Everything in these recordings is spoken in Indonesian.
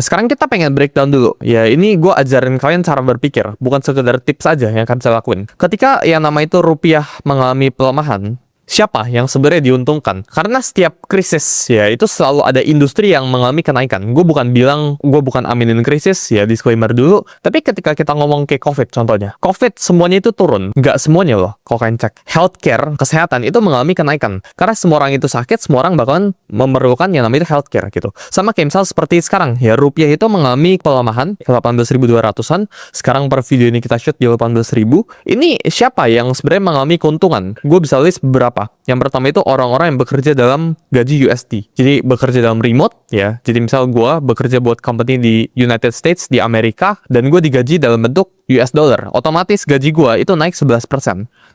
Sekarang kita pengen breakdown dulu. Ya, ini gue ajarin kalian cara berpikir, bukan sekedar tips aja yang akan saya lakuin. Ketika yang nama itu rupiah mengalami pelemahan, siapa yang sebenarnya diuntungkan? Karena setiap krisis ya itu selalu ada industri yang mengalami kenaikan. Gue bukan aminin krisis ya, disclaimer dulu. Tapi ketika kita ngomong kayak COVID contohnya, COVID semuanya itu turun, nggak semuanya loh. Kalau kalian cek healthcare, kesehatan itu mengalami kenaikan. Karena semua orang itu sakit, semua orang bakalan memerlukan yang namanya healthcare gitu. Sama kayak misal seperti sekarang ya, rupiah itu mengalami pelemahan ke 18.200-an. Sekarang per video ini kita shoot di 18.000. Ini siapa yang sebenarnya mengalami keuntungan? Gue bisa list beberapa. Yang pertama itu orang-orang yang bekerja dalam gaji USD. Jadi bekerja dalam remote ya. Jadi misal gue bekerja buat company di United States, di Amerika, dan gue digaji dalam bentuk US dollar. Otomatis gaji gue itu naik 11%.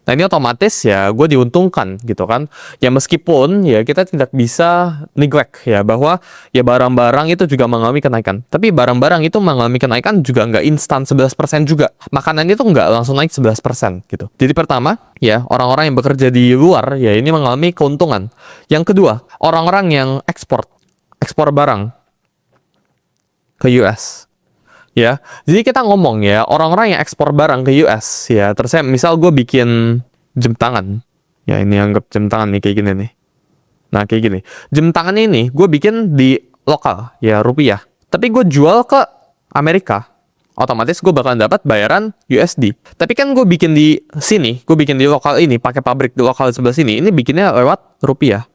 Nah ini otomatis ya gue diuntungkan gitu kan. Ya meskipun ya kita tidak bisa neglect ya bahwa ya barang-barang itu juga mengalami kenaikan. Tapi barang-barang itu mengalami kenaikan juga nggak instan 11% juga. Makanan itu nggak langsung naik 11% gitu. Jadi pertama ya orang-orang yang bekerja di luar ya ini mengalami keuntungan. Yang kedua orang-orang yang ekspor barang ke US. Ya, jadi kita ngomong ya orang-orang yang ekspor barang ke US ya. Terus misal gue bikin jam tangan, ya ini anggap jam tangan nih kayak gini nih. Nah kayak gini, jam tangan ini gue bikin di lokal ya rupiah. Tapi gue jual ke Amerika, otomatis gue bakalan dapat bayaran USD. Tapi kan gue bikin di sini, gue bikin di lokal ini pakai pabrik di lokal sebelah sini. Ini bikinnya lewat rupiah,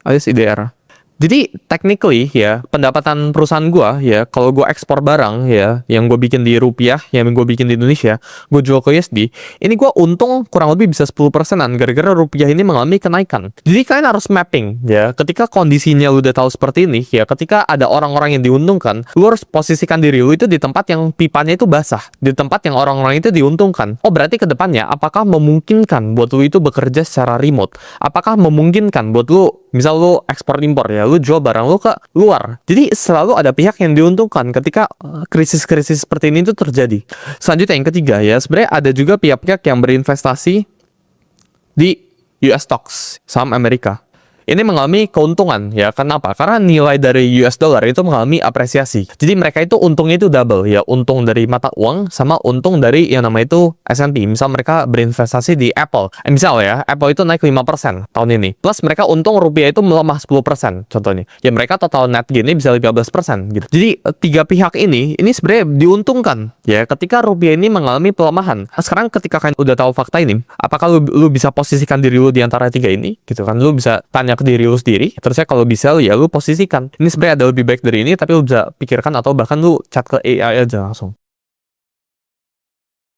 alias IDR. Jadi technically ya pendapatan perusahaan gua ya kalau gua ekspor barang ya yang gue bikin di rupiah, yang gue bikin di Indonesia, gue jual ke USD, ini gua untung kurang lebih bisa 10%-an gara-gara rupiah ini mengalami kenaikan. Jadi kalian harus mapping ya ketika kondisinya lu udah tahu seperti ini ya, ketika ada orang-orang yang diuntungkan, lu harus posisikan diri lu itu di tempat yang pipanya itu basah, di tempat yang orang-orang itu diuntungkan. Oh berarti ke depannya apakah memungkinkan buat lu itu bekerja secara remote? Apakah memungkinkan buat lu misal lu ekspor impor ya, lu jual barang lu ke luar. Jadi selalu ada pihak yang diuntungkan ketika krisis-krisis seperti ini tuh terjadi. Selanjutnya yang ketiga ya, sebenarnya ada juga pihak-pihak yang berinvestasi di US stocks, saham Amerika. Ini mengalami keuntungan ya. Kenapa? Karena nilai dari US dollar itu mengalami apresiasi. Jadi mereka itu untungnya itu double ya, untung dari mata uang sama untung dari yang namanya itu S&P. Misal mereka berinvestasi di Apple. Misal ya, Apple itu naik 5% tahun ini. Plus mereka untung rupiah itu melemah 10% contohnya. Ya mereka total net gain-nya bisa 15% gitu. Jadi tiga pihak ini sebenarnya diuntungkan ya ketika rupiah ini mengalami pelemahan. Nah, sekarang ketika kalian udah tahu fakta ini, apakah lu bisa posisikan diri lu di antara tiga ini gitu kan? Lu bisa tanya ke diri lu sendiri, terusnya kalau bisa ya lu posisikan ini sebenarnya ada lebih baik dari ini, tapi lu bisa pikirkan atau bahkan lu chat ke AI aja langsung.